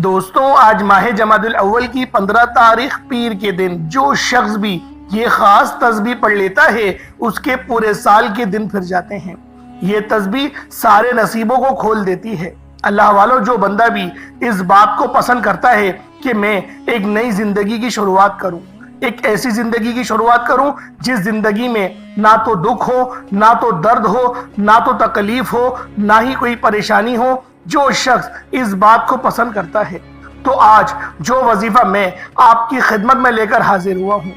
دوستوں، آج ماہ جمادی الاول کی 15 تاریخ پیر کے دن جو شخص بھی یہ خاص تسبیح پڑھ لیتا ہے اس کے پورے سال کے دن پھر جاتے ہیں۔ یہ تسبیح سارے نصیبوں کو کھول دیتی ہے۔ اللہ والو، جو بندہ بھی اس بات کو پسند کرتا ہے کہ میں ایک نئی زندگی کی شروعات کروں، ایک ایسی زندگی کی شروعات کروں جس زندگی میں نہ تو دکھ ہو، نہ تو درد ہو، نہ تو تکلیف ہو، نہ ہی کوئی پریشانی ہو، جو شخص اس بات کو پسند کرتا ہے تو آج جو وظیفہ میں آپ کی خدمت میں لے کر حاضر ہوا ہوں،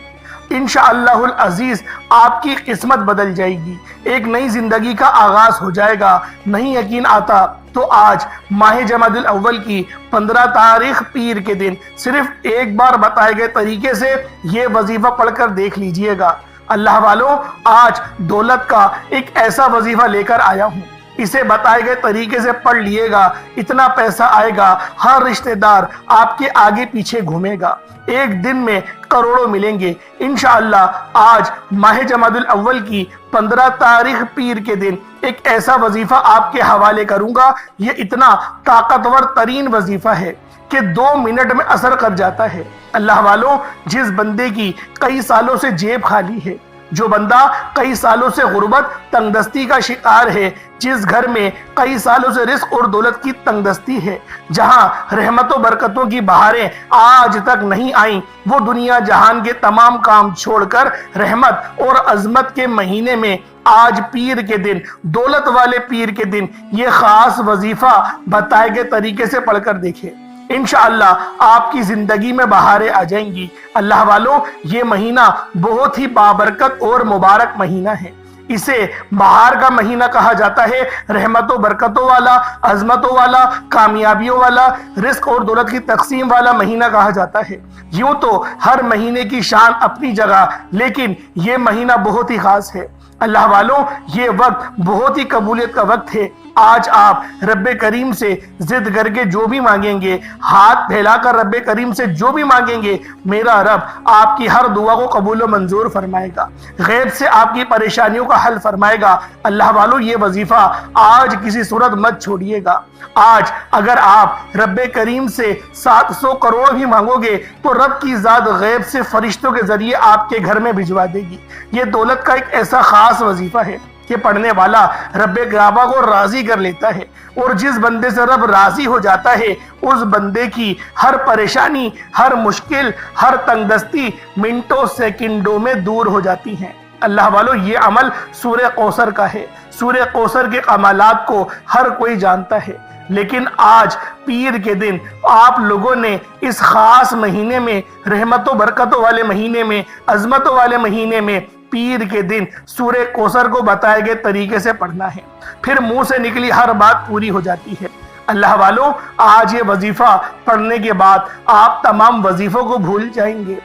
انشاءاللہ العزیز آپ کی قسمت بدل جائے گی، ایک نئی زندگی کا آغاز ہو جائے گا۔ نہیں یقین آتا تو آج ماہ جمادی الاول کی 15 تاریخ پیر کے دن صرف ایک بار بتائے گئے طریقے سے یہ وظیفہ پڑھ کر دیکھ لیجئے گا۔ اللہ والوں، آج دولت کا ایک ایسا وظیفہ لے کر آیا ہوں، اسے بتائے گئے طریقے سے پڑھ لیے گا، اتنا پیسہ آئے گا، ہر رشتہ دار آپ کے آگے پیچھے گھومے گا، ایک دن میں کروڑوں ملیں گے انشاءاللہ۔ آج ماہ جمادی الاول کی 15 تاریخ پیر کے دن ایک ایسا وظیفہ آپ کے حوالے کروں گا، یہ اتنا طاقتور ترین وظیفہ ہے کہ 2 منٹ میں اثر کر جاتا ہے۔ اللہ والوں، جس بندے کی کئی سالوں سے جیب خالی ہے، جو بندہ کئی سالوں سے غربت تنگ دستی کا شکار ہے، جس گھر میں کئی سالوں سے رزق اور دولت کی تنگ دستی ہے، جہاں رحمت و برکتوں کی بہاریں آج تک نہیں آئیں، وہ دنیا جہان کے تمام کام چھوڑ کر رحمت اور عظمت کے مہینے میں آج پیر کے دن، دولت والے پیر کے دن یہ خاص وظیفہ بتائے گئے طریقے سے پڑھ کر دیکھیں، انشاءاللہ آپ کی زندگی میں بہاریں آ جائیں گی۔ اللہ والوں، یہ مہینہ بہت ہی بابرکت اور مبارک مہینہ ہے، اسے بہار کا مہینہ کہا جاتا ہے، رحمت و برکتوں والا، عظمتوں والا، کامیابیوں والا، رزق اور دولت کی تقسیم والا مہینہ کہا جاتا ہے۔ یوں تو ہر مہینے کی شان اپنی جگہ، لیکن یہ مہینہ بہت ہی خاص ہے۔ اللہ والوں، یہ وقت بہت ہی قبولیت کا وقت ہے۔ آج آپ رب کریم سے ضد کر کے جو بھی مانگیں گے، ہاتھ پھیلا کر رب کریم سے جو بھی مانگیں گے، میرا رب آپ کی ہر دعا کو قبول و منظور فرمائے گا، غیب سے آپ کی پریشانیوں کا حل فرمائے گا۔ اللہ والوں، یہ وظیفہ آج کسی صورت مت چھوڑیے گا۔ آج اگر آپ رب کریم سے 700 کروڑ بھی مانگو گے تو رب کی ذات غیب سے فرشتوں کے ذریعے آپ کے گھر میں بھجوا دے گی۔ یہ دولت کا ایک ایسا خاص وظیفہ ہے کہ پڑھنے والا رب کعبہ کو راضی کر لیتا ہے، اور جس بندے سے رب راضی ہو جاتا ہے اس بندے کی ہر پریشانی، ہر مشکل، ہر تنگ دستی منٹوں سیکنڈوں میں دور ہو جاتی ہیں۔ اللہ والو، یہ عمل سورہ کوثر کا ہے۔ سورہ کوثر کے کمالات کو ہر کوئی جانتا ہے، لیکن آج پیر کے دن آپ لوگوں نے اس خاص مہینے میں، رحمت و برکتوں والے مہینے میں، عظمتوں والے مہینے میں، پیر کے دن سورہ کوثر کو بتائے گئے طریقے سے پڑھنا ہے، پھر منہ سے نکلی ہر بات پوری ہو جاتی ہے۔ اللہ والوں، آج یہ وظیفہ پڑھنے کے بعد آپ تمام وظیفوں کو بھول جائیں گے،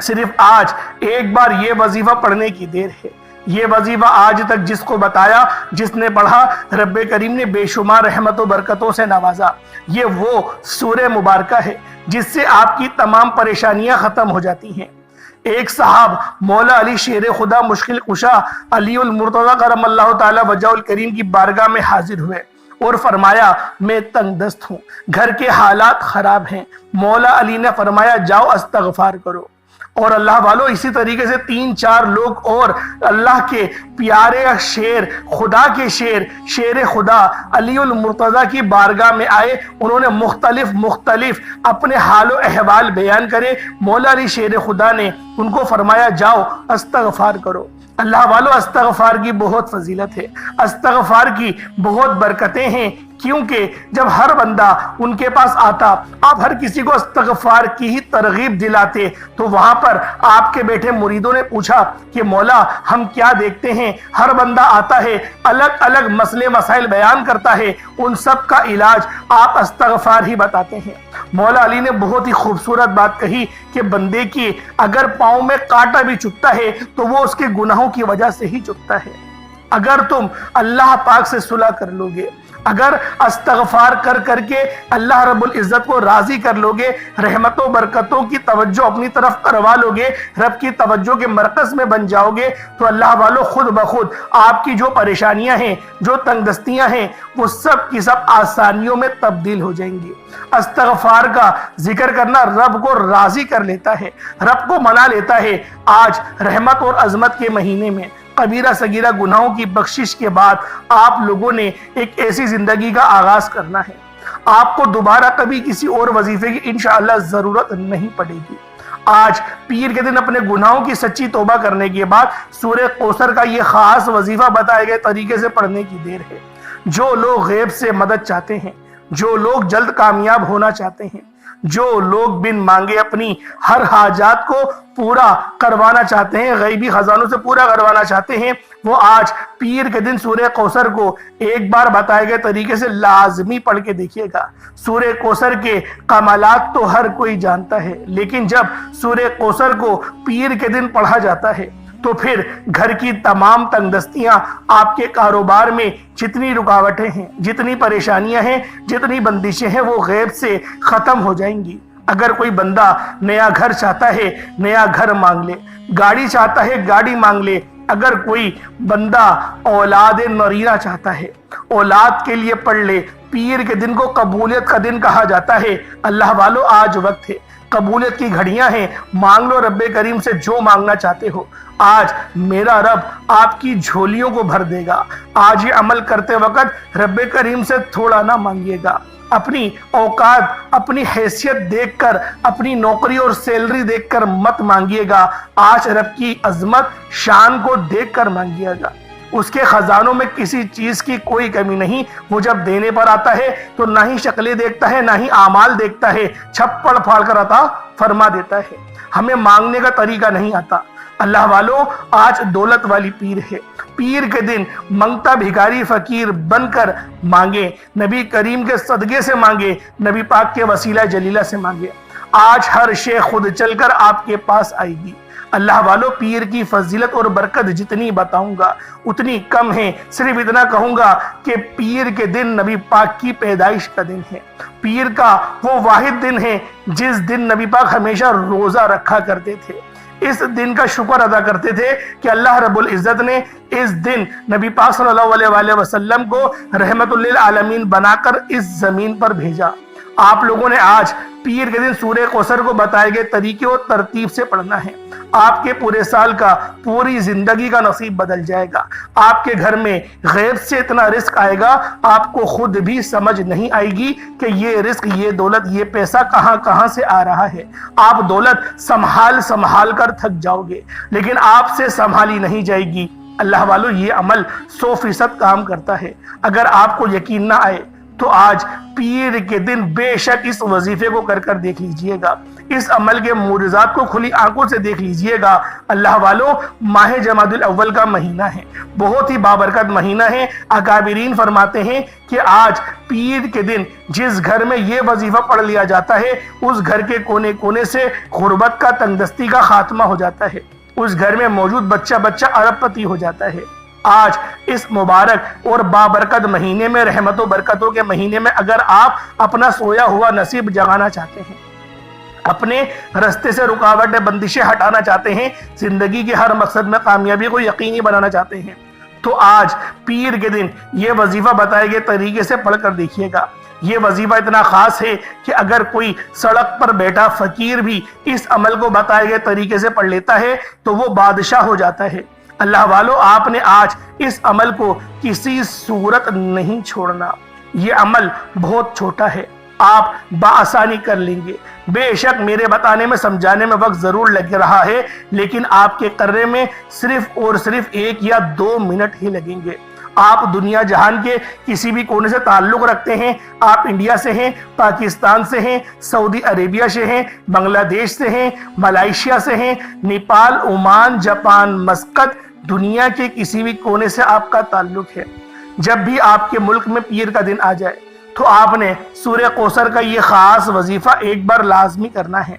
صرف آج ایک بار یہ وظیفہ پڑھنے کی دیر ہے۔ یہ وظیفہ آج تک جس کو بتایا، جس نے پڑھا، رب کریم نے بے شمار رحمت و برکتوں سے نوازا۔ یہ وہ سورہ مبارکہ ہے جس سے آپ کی تمام پریشانیاں ختم ہو جاتی ہیں۔ ایک صاحب مولا علی شیر خدا مشکل کشا علی المرتضی کرم اللہ تعالی وجہ الکریم کی بارگاہ میں حاضر ہوئے اور فرمایا، میں تنگ دست ہوں، گھر کے حالات خراب ہیں۔ مولا علی نے فرمایا، جاؤ استغفار کرو۔ اور اللہ والو، اسی طریقے سے 3-4 لوگ اور اللہ کے پیارے شیر، خدا کے شیر خدا علی المرتضی کی بارگاہ میں آئے، انہوں نے مختلف اپنے حال و احوال بیان کرے۔ مولا علی شیر خدا نے ان کو فرمایا، جاؤ استغفار کرو۔ اللہ والو، استغفار کی بہت فضیلت ہے، استغفار کی بہت برکتیں ہیں، کیونکہ جب ہر بندہ ان کے پاس آتا، آپ ہر کسی کو استغفار کی ہی ترغیب دلاتے، تو وہاں پر آپ کے بیٹھے مریدوں نے پوچھا کہ مولا، ہم کیا دیکھتے ہیں، ہر بندہ آتا ہے، الگ الگ مسئلے مسائل بیان کرتا ہے، ان سب کا علاج آپ استغفار ہی بتاتے ہیں۔ مولا علی نے بہت ہی خوبصورت بات کہی کہ بندے کی اگر پاؤں میں کانٹا بھی چبھتا ہے تو وہ اس کے گناہوں کی وجہ سے ہی چبھتا ہے۔ اگر تم اللہ پاک سے صلح کر لو گے، اگر استغفار کر کر کے اللہ رب العزت کو راضی کر لوگے، رحمتوں برکتوں کی توجہ اپنی طرف کروا لوگے، رب کی توجہ کے مرکز میں بن جاؤ گے، تو اللہ والو خود بخود آپ کی جو پریشانیاں ہیں، جو تنگ دستیاں ہیں، وہ سب کی سب آسانیوں میں تبدیل ہو جائیں گی۔ استغفار کا ذکر کرنا رب کو راضی کر لیتا ہے، رب کو منا لیتا ہے۔ آج رحمت اور عظمت کے مہینے میں کبیرہ صغیرہ گناہوں کی بخشش کے بعد آپ لوگوں نے ایک ایسی زندگی کا آغاز کرنا ہے، آپ کو دوبارہ کبھی کسی اور وظیفے کی انشاءاللہ ضرورت نہیں پڑے گی۔ آج پیر کے دن اپنے گناہوں کی سچی توبہ کرنے کے بعد سورہ کوثر کا یہ خاص وظیفہ بتائے گئے طریقے سے پڑھنے کی دیر ہے۔ جو لوگ غیب سے مدد چاہتے ہیں، جو لوگ جلد کامیاب ہونا چاہتے ہیں، جو لوگ بن مانگے اپنی ہر حاجات کو پورا کروانا چاہتے ہیں، غیبی خزانوں سے پورا کروانا چاہتے ہیں، وہ آج پیر کے دن سورہ کوثر کو ایک بار بتائے گئے طریقے سے لازمی پڑھ کے دیکھیے گا۔ سورہ کوثر کے کمالات تو ہر کوئی جانتا ہے، لیکن جب سورہ کوثر کو پیر کے دن پڑھا جاتا ہے تو پھر گھر کی تمام تنگ دستیاں، آپ کے کاروبار میں جتنی رکاوٹیں ہیں، جتنی پریشانیاں ہیں، جتنی بندشیں ہیں، وہ غیب سے ختم ہو جائیں گی۔ اگر کوئی بندہ نیا گھر چاہتا ہے، نیا گھر مانگ لے، گاڑی چاہتا ہے، گاڑی مانگ لے۔ اگر کوئی بندہ اولاد نرینہ چاہتا ہے، اولاد کے لیے پڑھ لے۔ پیر کے دن کو قبولیت کا دن کہا جاتا ہے۔ اللہ والو آج وقت ہے، قبولیت کی گھڑیاں ہیں، مانگ لو رب کریم سے جو مانگنا چاہتے ہو۔ آج میرا رب آپ کی جھولیوں کو بھر دے گا۔ آج یہ عمل کرتے وقت رب کریم سے تھوڑا نہ مانگیے گا، اپنی اوقات، اپنی حیثیت دیکھ کر، اپنی نوکری اور سیلری دیکھ کر مت مانگیے گا، آج رب کی عظمت شان کو دیکھ کر مانگیے گا۔ اس کے خزانوں میں کسی چیز کی کوئی کمی نہیں۔ وہ جب دینے پر آتا ہے تو نہ ہی شکلیں دیکھتا ہے، نہ ہی اعمال دیکھتا ہے، چھپڑ پھاڑ کر عطا فرما دیتا ہے۔ ہمیں مانگنے کا طریقہ نہیں آتا۔ اللہ والو آج دولت والی پیر ہے۔ پیر کے دن منگتا بھیکاری فقیر بن کر مانگے، نبی کریم کے صدقے سے مانگے، نبی پاک کے وسیلہ جلیلہ سے مانگے۔ آج ہر شے خود چل کر آپ کے پاس آئے گی۔ اللہ والو پیر کی فضیلت اور برکت جتنی بتاؤں گا اتنی کم ہے۔ صرف اتنا کہوں گا کہ پیر کے دن نبی پاک کی پیدائش کا دن ہے۔ پیر کا وہ واحد دن ہے جس دن نبی پاک ہمیشہ روزہ رکھا کرتے تھے۔ اس دن کا شکر ادا کرتے تھے کہ اللہ رب العزت نے اس دن نبی پاک صلی اللہ علیہ وآلہ وسلم کو رحمت للعالمین بنا کر اس زمین پر بھیجا۔ آپ لوگوں نے آج پیر کے دن سورہ کوثر کو بتائے گئے طریقے اور ترتیب سے پڑھنا ہے۔ آپ کے پورے سال کا، پوری زندگی کا نصیب بدل جائے گا۔ آپ کے گھر میں غیب سے اتنا رزق آئے گا، آپ کو خود بھی سمجھ نہیں آئے گی کہ یہ رزق، یہ دولت، یہ پیسہ کہاں کہاں سے آ رہا ہے۔ آپ دولت سنبھال کر تھک جاؤ گے، لیکن آپ سے سنبھالی نہیں جائے گی۔ اللہ والو یہ عمل 100% کام کرتا ہے۔ اگر آپ کو یقین نہ آئے تو آج پیر کے دن بے شک اس وظیفے کو کر دیکھ لیجئے گا، اس عمل کے معجزات کو کھلی آنکھوں سے دیکھ لیجئے گا۔ اللہ والو ماہ جمادی الاول کا مہینہ ہے، بہت ہی بابرکت مہینہ ہے۔ اکابرین فرماتے ہیں کہ آج پیر کے دن جس گھر میں یہ وظیفہ پڑھ لیا جاتا ہے، اس گھر کے کونے کونے سے غربت کا، تنگ دستی کا خاتمہ ہو جاتا ہے۔ اس گھر میں موجود بچہ ارب پتی ہو جاتا ہے۔ آج اس مبارک اور بابرکت مہینے میں، رحمت و برکتوں کے مہینے میں، اگر آپ اپنا سویا ہوا نصیب جگانا چاہتے ہیں، اپنے رستے سے رکاوٹیں، بندشیں ہٹانا چاہتے ہیں، زندگی کے ہر مقصد میں کامیابی کو یقینی بنانا چاہتے ہیں، تو آج پیر کے دن یہ وظیفہ بتائے گئے طریقے سے پڑھ کر دیکھیے گا۔ یہ وظیفہ اتنا خاص ہے کہ اگر کوئی سڑک پر بیٹھا فقیر بھی اس عمل کو بتائے گئے طریقے سے پڑھ لیتا ہے تو وہ بادشاہ ہو جاتا ہے۔ اللہ والو آپ نے آج اس عمل کو کسی صورت نہیں چھوڑنا۔ یہ عمل بہت چھوٹا ہے، آپ بآسانی کر لیں گے۔ بے شک میرے بتانے میں، سمجھانے میں وقت ضرور لگ رہا ہے، لیکن آپ کے کرنے میں صرف اور صرف 1 یا 2 منٹ ہی لگیں گے۔ آپ دنیا جہان کے کسی بھی کونے سے تعلق رکھتے ہیں، آپ انڈیا سے ہیں، پاکستان سے ہیں، سعودی عربیہ سے ہیں، بنگلہ دیش سے ہیں، ملائیشیا سے ہیں، نیپال، عمان، جاپان، مسقط، دنیا کے کسی بھی کونے سے آپ کا تعلق ہے۔ جب بھی آپ کے ملک میں پیر کا دن آ جائے تو آپ نے سورہ کوثر کا یہ خاص وظیفہ ایک بار لازمی کرنا ہے۔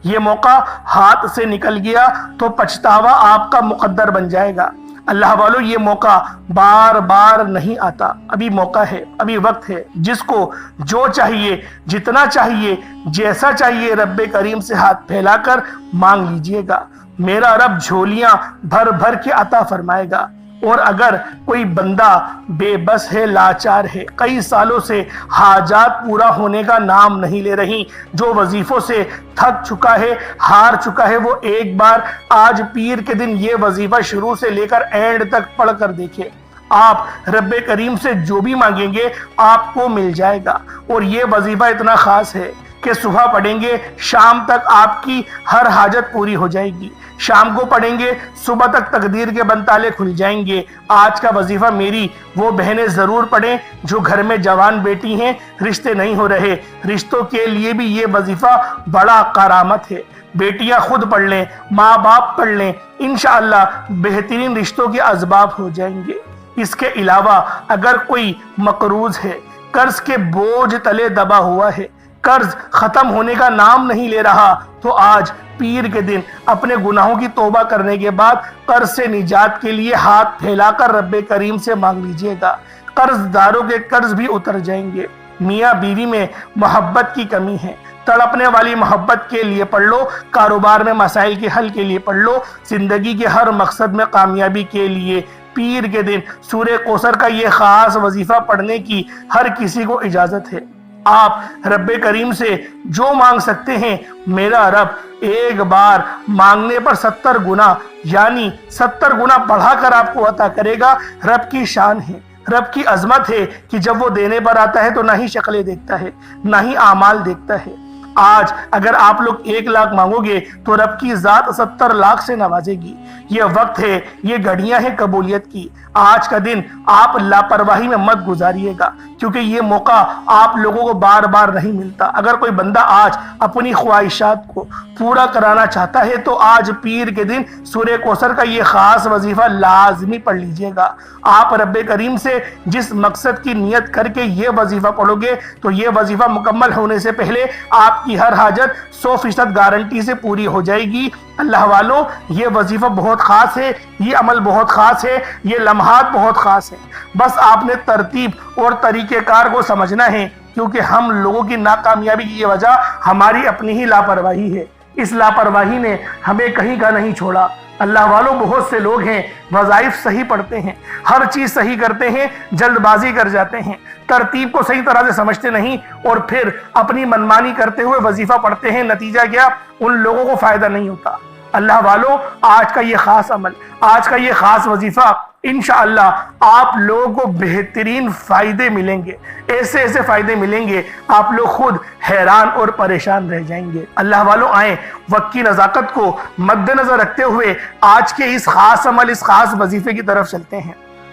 یہ موقع ہاتھ سے نکل گیا تو پچھتاوا آپ کا مقدر بن جائے گا۔ اللہ والوں یہ موقع بار بار نہیں آتا، ابھی موقع ہے، ابھی وقت ہے، جس کو جو چاہیے، جتنا چاہیے، جیسا چاہیے رب کریم سے ہاتھ پھیلا کر مانگ لیجئے گا، میرا رب جھولیاں بھر بھر کے عطا فرمائے گا۔ اور اگر کوئی بندہ بے بس ہے، لاچار ہے، کئی سالوں سے حاجات پورا ہونے کا نام نہیں لے رہی، جو وظیفوں سے تھک چکا ہے، ہار چکا ہے، وہ ایک بار آج پیر کے دن یہ وظیفہ شروع سے لے کر اینڈ تک پڑھ کر دیکھے، آپ رب کریم سے جو بھی مانگیں گے آپ کو مل جائے گا۔ اور یہ وظیفہ اتنا خاص ہے کہ صبح پڑھیں گے، شام تک آپ کی ہر حاجت پوری ہو جائے گی، شام کو پڑھیں گے، صبح تک تقدیر کے بنتالے کھل جائیں گے۔ آج کا وظیفہ میری وہ بہنیں ضرور پڑھیں جو گھر میں جوان بیٹی ہیں، رشتے نہیں ہو رہے، رشتوں کے لیے بھی یہ وظیفہ بڑا کرامت ہے۔ بیٹیاں خود پڑھ لیں، ماں باپ پڑھ لیں، انشاءاللہ بہترین رشتوں کے اسباب ہو جائیں گے۔ اس کے علاوہ اگر کوئی مقروض ہے، قرض کے بوجھ تلے دبا ہوا ہے، قرض ختم ہونے کا نام نہیں لے رہا، تو آج پیر کے دن اپنے گناہوں کی توبہ کرنے کے بعد قرض سے نجات کے لیے ہاتھ پھیلا کر رب کریم سے مانگ لیجئے گا، قرض داروں کے قرض بھی اتر جائیں گے۔ میاں بیوی میں محبت کی کمی ہے، تڑپنے والی محبت کے لیے پڑھ لو، کاروبار میں مسائل کے حل کے لیے پڑھ لو، زندگی کے ہر مقصد میں کامیابی کے لیے پیر کے دن سورہ کوثر کا یہ خاص وظیفہ پڑھنے کی ہر کسی کو اجازت ہے۔ آپ رب کریم سے جو مانگ سکتے ہیں، میرا رب ایک بار مانگنے پر 70 گنا یعنی 70 گنا بڑھا کر آپ کو عطا کرے گا۔ رب کی شان ہے، رب کی عظمت ہے کہ جب وہ دینے پر آتا ہے تو نہ ہی شکلیں دیکھتا ہے، نہ ہی اعمال دیکھتا ہے۔ آج اگر آپ لوگ 1 لاکھ مانگو گے تو رب کی ذات 70 لاکھ سے نوازے گی۔ یہ وقت ہے، یہ گھڑیاں ہیں قبولیت کی۔ آج کا دن آپ لاپرواہی میں مت گزاریے گا، کیونکہ یہ موقع آپ لوگوں کو بار بار نہیں ملتا۔ اگر کوئی بندہ آج اپنی خواہشات کو پورا کرانا چاہتا ہے تو آج پیر کے دن سورہ کوثر کا یہ خاص وظیفہ لازمی پڑھ لیجئے گا۔ آپ رب کریم سے جس مقصد کی نیت کر کے یہ وظیفہ پڑھو گے تو یہ وظیفہ مکمل ہونے سے پہلے آپ کی ہر حاجت 100% گارنٹی سے پوری ہو جائے گی۔ اللہ والوں، یہ وظیفہ بہت خاص ہے، یہ عمل بہت خاص ہے، یہ لمحات بہت خاص ہیں۔ بس آپ نے ترتیب اور طریقہ کار کو سمجھنا ہے، کیونکہ ہم لوگوں کی ناکامیابی کی یہ وجہ ہماری اپنی ہی لاپرواہی ہے۔ اس لاپرواہی نے ہمیں کہیں کا نہیں چھوڑا۔ اللہ والوں، بہت سے لوگ ہیں وظائف صحیح پڑھتے ہیں، ہر چیز صحیح کرتے ہیں، جلد بازی کر جاتے ہیں، ترتیب کو صحیح طرح سے سمجھتے نہیں اور پھر اپنی منمانی کرتے ہوئے وظیفہ پڑھتے ہیں، نتیجہ کیا؟ ان لوگوں کو فائدہ نہیں ہوتا۔ اللہ والوں، آج کا یہ خاص عمل، آج کا یہ خاص وظیفہ انشاءاللہ آپ لوگوں کو بہترین فائدے ملیں گے، ایسے ایسے فائدے ملیں گے آپ لوگ خود حیران اور پریشان رہ جائیں گے۔ اللہ والوں، آئیں وقت کی نزاکت کو مد نظر رکھتے ہوئے آج کے اس خاص عمل، اس خاص وظیفے کی طرف چلتے ہیں۔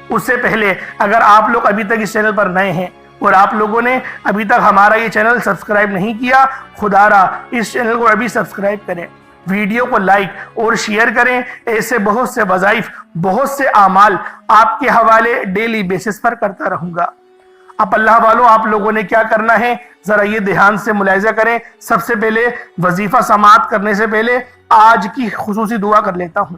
اس سے پہلے اگر آپ لوگ ابھی تک اس چینل پر نئے ہیں اور آپ لوگوں نے ابھی تک ہمارا یہ چینل سبسکرائب نہیں کیا، خدا را اس چینل کو ابھی سبسکرائب کریں، ویڈیو کو لائک اور شیئر کریں۔ ایسے بہت سے وظائف، بہت سے اعمال آپ کے حوالے ڈیلی بیسس پر کرتا رہوں گا۔ اب اللہ والوں، آپ لوگوں نے کیا کرنا ہے ذرا یہ دھیان سے ملاحظہ کریں۔ سب سے پہلے وظیفہ سماعت کرنے سے پہلے آج کی خصوصی دعا کر لیتا ہوں۔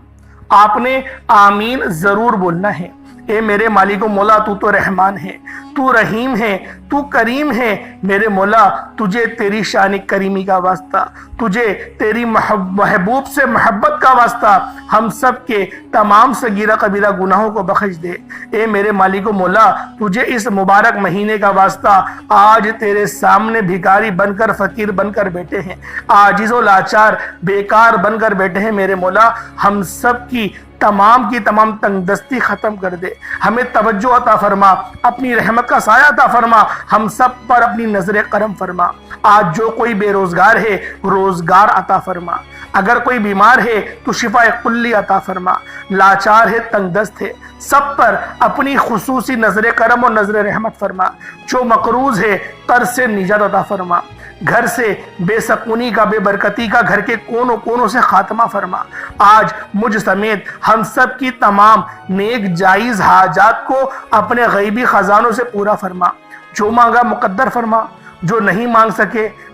آپ نے آمین ضرور بولنا ہے۔ اے میرے مالک و مولا، تو تو رحمان ہے، تو رحیم ہے، تو کریم ہے۔ میرے مولا، تجھے تیری شان کریمی کا واسطہ، تجھے تیری محبوب سے محبت کا واسطہ، ہم سب کے تمام صغیرہ کبیرہ گناہوں کو بخش دے۔ اے میرے مالک و مولا، تجھے اس مبارک مہینے کا واسطہ، آج تیرے سامنے بھکاری بن کر، فقیر بن کر بیٹھے ہیں، عاجز و لاچار بیکار بن کر بیٹھے ہیں۔ میرے مولا، ہم سب کی تمام تنگ دستی ختم کر دے، ہمیں توجہ عطا فرما، اپنی رحمت کا سایہ عطا فرما، ہم سب پر اپنی نظر کرم فرما۔ آج جو کوئی بے روزگار ہے روزگار عطا فرما، اگر کوئی بیمار ہے تو شفا کلی عطا فرما، لاچار ہے، تنگ دست ہے، سب پر اپنی خصوصی نظر کرم اور نظر رحمت فرما۔ جو مقروض ہے قرض سے نجات عطا فرما، گھر سے بے سکونی کا، بے برکتی کا، گھر کے کونوں سے خاتمہ فرما۔ آج مجھ سمیت ہم سب کی تمام نیک جائز حاجات کو اپنے غیبی خزانوں سے پورا فرما۔ جو مانگا مقدر فرما، جو نہیں مانگ سکے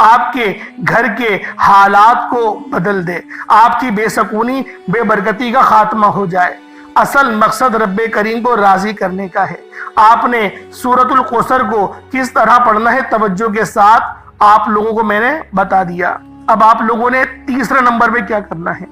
آپ کے گھر کے حالات کو بدل دے، آپ کی بے سکونی بے برکتی کا خاتمہ ہو جائے۔ اصل مقصد رب کریم کو راضی کرنے کا ہے۔ آپ نے سورۃ الکوثر کو کس طرح پڑھنا ہے توجہ کے ساتھ آپ لوگوں کو میں نے بتا دیا۔ اب آپ لوگوں نے تیسرے نمبر پہ کیا کرنا ہے؟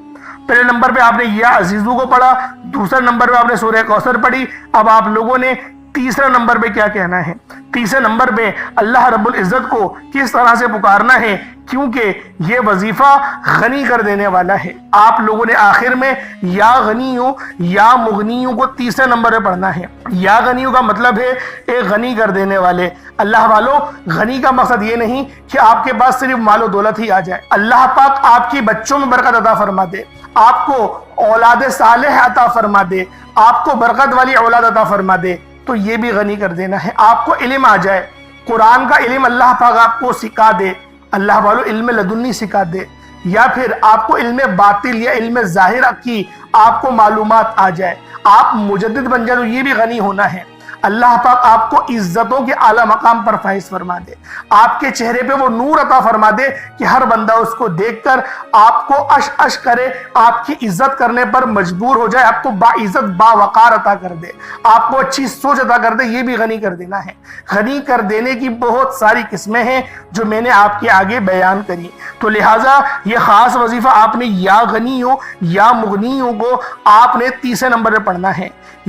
پہلے نمبر پہ آپ نے یا عزیزو کو پڑھا، دوسرے نمبر پہ آپ نے سورہ کوثر پڑھی۔ اب آپ لوگوں نے تیسرے نمبر پہ کیا کہنا ہے؟ تیسرے نمبر پہ اللہ رب العزت کو کس طرح سے پکارنا ہے، کیونکہ یہ وظیفہ غنی کر دینے والا ہے۔ آپ لوگوں نے آخر میں یا غنیوں یا مغنیوں کو تیسرے نمبر پہ پڑھنا ہے۔ یا غنیوں کا مطلب ہے ایک غنی کر دینے والے۔ اللہ والو، غنی کا مقصد یہ نہیں کہ آپ کے پاس صرف مال و دولت ہی آ جائے۔ اللہ پاک آپ کی بچوں میں برکت عطا فرما دے، آپ کو اولاد صالح عطا فرما دے، آپ کو برکت والی اولاد عطا فرما دے، تو یہ بھی غنی کر دینا ہے۔ آپ کو علم آ جائے، قرآن کا علم اللہ پاک آپ کو سکھا دے، اللہ والو علم لدنی سکھا دے، یا پھر آپ کو علم باطل یا علم ظاہر کی آپ کو معلومات آ جائے، آپ مجدد بن جائے، تو یہ بھی غنی ہونا ہے۔ اللہ پاک آپ کو عزتوں کے اعلیٰ مقام پر فائز فرما دے، آپ کے چہرے پہ وہ نور عطا فرما دے کہ ہر بندہ اس کو دیکھ کر آپ کو اش اش کرے، آپ کی عزت کرنے پر مجبور ہو جائے، آپ کو باعزت باوقار عطا کر دے، آپ کو اچھی سوچ عطا کر دے۔ یہ بھی غنی کر دینا ہے۔ غنی کر دینے کی بہت ساری قسمیں ہیں جو میں نے آپ کے آگے بیان کری، تو لہٰذا یہ خاص وظیفہ آپ نے یا غنیوں یا مغنیوں کو آپ نے تیسرے نمبر پہ پڑھنا ہے۔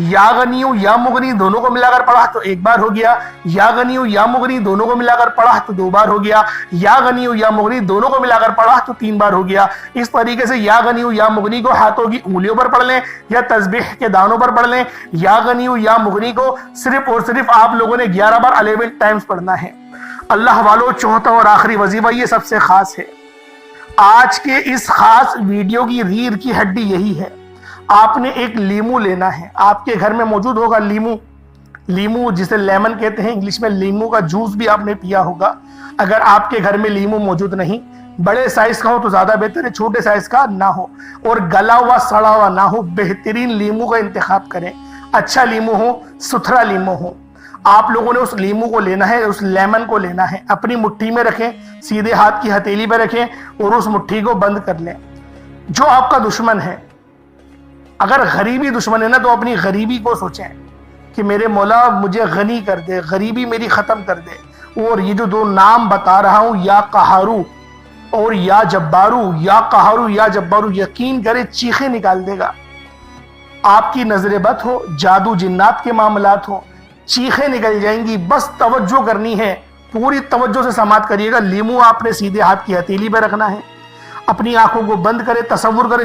یا غنیوں یا مغنی دونوں کو ملا کر پڑھا تو ایک بار ہو گیا، یا غنیوں یا مغنی دونوں کو ملا کر پڑھا تو دو بار ہو گیا، یا غنیوں یا مغنی دونوں کو ملا کر پڑھا تو تین بار ہو گیا۔ اس طریقے سے یا غنیوں یا مغنی کو ہاتھوں کی انگلیوں پر پڑھ لیں یا تسبیح کے دانوں پر پڑھ لیں۔ یا غنیوں یا مغنی کو صرف اور صرف آپ لوگوں نے 11 بار 11 ٹائمز پڑھنا ہے۔ اللہ والو، چوتھا اور آخری وظیفہ یہ سب سے خاص ہے۔ آج کے اس خاص ویڈیو کی ریڑھ کی ہڈی یہی ہے۔ آپ نے ایک لیمو لینا ہے، آپ کے گھر میں موجود ہوگا لیمو جسے لیمن کہتے ہیں انگلش میں، لیمو کا جوس بھی آپ نے پیا ہوگا۔ اگر آپ کے گھر میں لیمو موجود نہیں، بڑے سائز کا ہو تو زیادہ بہتر ہے، چھوٹے سائز کا نہ ہو اور گلا ہوا سڑا ہوا نہ ہو، بہترین لیمو کا انتخاب کریں، اچھا لیمو ہو، ستھرا لیمو ہو۔ آپ لوگوں نے اس لیمو کو لینا ہے، اس لیمن کو لینا ہے، اپنی مٹھی میں رکھیں، سیدھے ہاتھ کی ہتھیلی پہ رکھیں اور اس مٹھی کو بند کر لیں۔ جو آپ کا دشمن ہے، اگر غریبی دشمن ہے نا، تو اپنی غریبی کو سوچیں کہ میرے مولا مجھے غنی کر دے، غریبی میری ختم کر دے۔ اور یہ جو دو نام بتا رہا ہوں، یا قہارو اور یا جبارو، یا قہارو یا جبارو، یقین کرے چیخیں نکال دے گا۔ آپ کی نظر بد ہو، جادو جنات کے معاملات ہو، چیخیں نکل جائیں گی۔ بس توجہ کرنی ہے، پوری توجہ سے سماعت کریے گا۔ لیمو آپ نے سیدھے ہاتھ کی ہتھیلی پہ رکھنا ہے، اپنی آنکھوں کو بند کرے، تصور کرے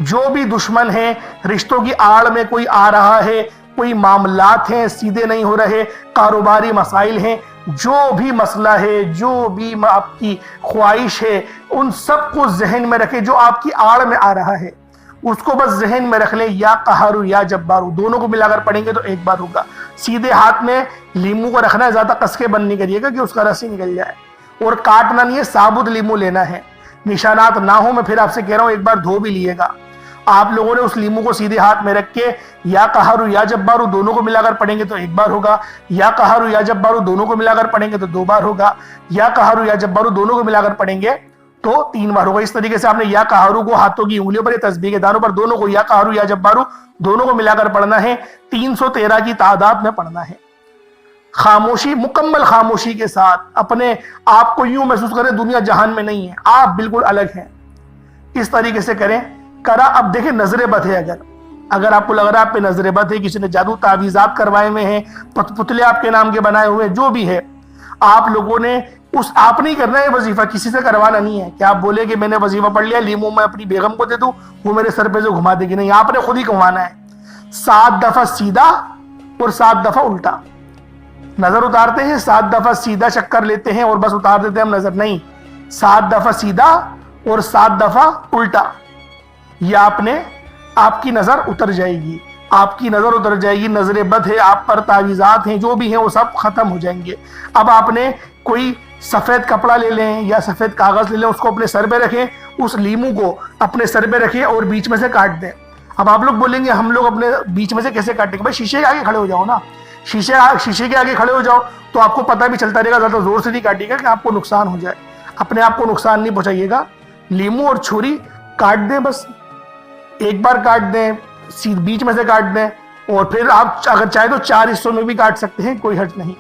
جو بھی دشمن ہے، رشتوں کی آڑ میں کوئی آ رہا ہے، کوئی معاملات ہیں سیدھے نہیں ہو رہے، کاروباری مسائل ہیں، جو بھی مسئلہ ہے، جو بھی آپ کی خواہش ہے، ان سب کو ذہن میں رکھے۔ جو آپ کی آڑ میں آ رہا ہے اس کو بس ذہن میں رکھ لیں، یا قہارو یا جبارو، دونوں کو ملا کر پڑھیں گے تو ایک بار ہوگا۔ سیدھے ہاتھ میں لیمو کو رکھنا ہے، زیادہ کس کے بند نہیں کریے گا کہ اس کا رس ہی نکل جائے، اور کاٹنا نہیں ہے، ثابت لیمو لینا ہے، نشانات نہ ہو۔ میں پھر آپ سے کہہ رہا ہوں ایک بار دھو بھی لیے گا۔ آپ لوگوں نے اس لیمو کو سیدھے ہاتھ میں رکھ کے یا قہارو یا جبارو دونوں کو ملا کر پڑھیں گے تو ایک بار ہوگا، یا قہارو یا جبارو دونوں کو ملا کر پڑھیں گے تو دو بار ہوگا، یا قہارو یا جبارو دونوں کو ملا کر پڑھیں گے تو تین بار ہوگا۔ اس طریقے سے آپ نے یا قہارو کو ہاتھوں کی انگلیوں پر یا تسبیح کے دانوں پر دونوں کو، یا قہارو یا جبارو دونوں کو ملا کر پڑھنا ہے، 313 کی تعداد میں پڑھنا ہے۔ خاموشی، مکمل خاموشی کے ساتھ اپنے آپ کو یوں محسوس کریں دنیا جہان میں نہیں ہے، آپ بالکل الگ ہیں۔ اس طریقے سے کریں۔ کرا، اب دیکھیں نظر بد ہے، اگر آپ کو لگ رہا ہے آپ پہ نظر بد ہے، کسی نے جادو تعویذات کروائے ہوئے ہیں، پتلے آپ کے نام کے بنائے ہوئے ہیں، جو بھی ہے، آپ لوگوں نے آپ نہیں کرنا ہے وظیفہ، کسی سے کروانا نہیں ہے کہ آپ بولے کہ میں نے وظیفہ پڑھ لیا، لیمو میں اپنی بیگم کو دے دوں وہ میرے سر پہ سے گھما دے گی، نہیں، آپ نے خود ہی گھمانا ہے۔ 7 دفعہ سیدھا اور 7 دفعہ الٹا نظر اتارتے ہیں، 7 دفعہ سیدھا چکر لیتے ہیں اور بس اتار دیتے ہیں ہم نظر، نہیں، 7 دفعہ سیدھا اور 7 دفعہ الٹا، یہ آپ کی نظر اتر جائے گی، آپ کی نظر اتر جائے گی۔ نظر بد ہے، آپ پر تعویذات ہیں، جو بھی ہیں وہ سب ختم ہو جائیں گے۔ اب آپ نے کوئی سفید کپڑا لے لیں یا سفید کاغذ لے لیں، اس کو اپنے سر پہ رکھیں، اس لیمو کو اپنے سر پہ رکھیں اور بیچ میں سے کاٹ دیں۔ اب آپ لوگ بولیں گے ہم لوگ اپنے بیچ میں سے کیسے کاٹیں گے؟ بھائی شیشے کے آگے کھڑے ہو جاؤ نا، شیشے کے آگے کھڑے ہو جاؤ تو آپ کو پتہ بھی چلتا رہے گا، زیادہ زور سے نہیں کاٹیے گا کہ آپ کو نقصان ہو جائے، اپنے آپ کو نقصان نہیں پہنچائیے گا۔ لیمو اور چھری کاٹ دیں، بس ایک بار کاٹ دیں، بیچ میں سے کاٹ دیں، اور پھر آپ اگر چاہے تو 4 حصوں میں بھی کاٹ سکتے ہیں، کوئی حرج نہیں،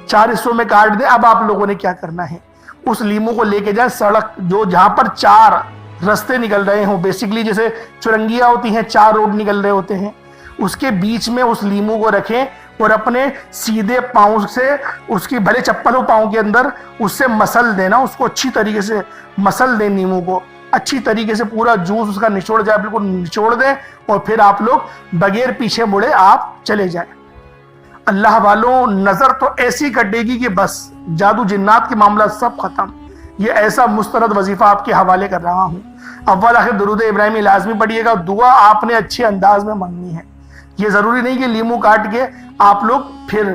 4 حصوں میں کاٹ دیں۔ اب آپ لوگوں نے کیا کرنا ہے، اس لیمو کو لے کے جائیں سڑک جہاں پر 4 رستے نکل رہے ہوں، بیسیکلی جیسے چرنگیاں ہوتی ہیں، 4 روڈ نکل رہے ہوتے ہیں، اس کے بیچ میں اس لیمو کو رکھیں اور اپنے سیدھے پاؤں سے اس کی بھلے چپل ہو پاؤں کے اندر، اس سے مسل دینا، اس کو اچھی طریقے سے مسل دیں، نیمو کو اچھی طریقے سے پورا جوس اس کا نچوڑ جائے، بالکل نچوڑ دیں، اور پھر آپ لوگ بغیر پیچھے مڑے آپ چلے جائیں۔ اللہ والوں، نظر تو ایسی کٹے گی کہ بس جادو جنات کے معاملات سب ختم۔ یہ ایسا مسترد وظیفہ آپ کے حوالے کر رہا ہوں۔ اول آخر درود ابراہیمی لازمی پڑھیے گا، دعا آپ نے اچھے انداز میں مانگنی ہے۔ یہ ضروری نہیں کہ لیمو کاٹ کے آپ لوگ پھر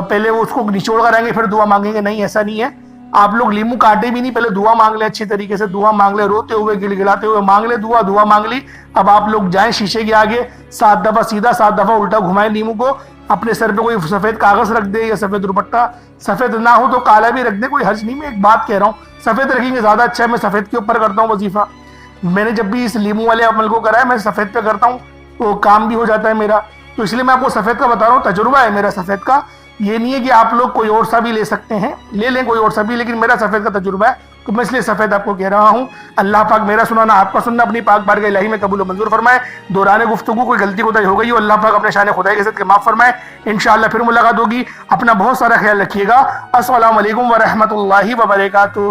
پہلے اس کو نچوڑ کر آئیں گے پھر دعا مانگیں گے، نہیں، ایسا نہیں ہے۔ آپ لوگ لیمو کاٹے بھی نہیں، پہلے دعا مانگ لیں، اچھی طریقے سے دعا مانگ لیں، روتے ہوئے گڑگڑاتے ہوئے مانگ لیں دعا مانگ لی۔ اب آپ لوگ جائیں شیشے کے آگے، 7 دفعہ سیدھا 7 دفعہ الٹا گھمائیں لیمو کو، اپنے سر پہ کوئی سفید کاغذ رکھ دیں یا سفید دوپٹہ، سفید نہ ہو تو کالا بھی رکھ دیں، کوئی حرج نہیں۔ میں ایک بات کہہ رہا ہوں، سفید رکھیں گے زیادہ اچھا ہے، میں سفید کے اوپر کرتا ہوں وظیفہ۔ میں نے جب بھی اس لیمو والے عمل کو کرا ہے میں سفید پہ کرتا ہوں، تو کام بھی ہو جاتا ہے میرا، تو اس لیے میں آپ کو سفید کا بتا رہا ہوں، تجربہ ہے میرا سفید کا۔ یہ نہیں ہے کہ آپ لوگ کوئی اور سا بھی لے سکتے ہیں، لے لیں کوئی اور سا بھی، لیکن میرا سفید کا تجربہ ہے، تو میں اس لیے سفید آپ کو کہہ رہا ہوں۔ اللہ پاک میرا سنانا آپ کا سننا اپنی پاک بارگاہ الہی میں قبول و منظور فرمائے۔ دوران گفتگو کوئی غلطی کوتاہی ہو گئی ہو، اللہ پاک اپنے شان خدائی کے ساتھ معاف فرمائے۔ انشاءاللہ پھر ملاقات ہوگی، اپنا بہت سارا خیال رکھیے گا۔ السلام علیکم ورحمۃ اللہ وبرکاتہ۔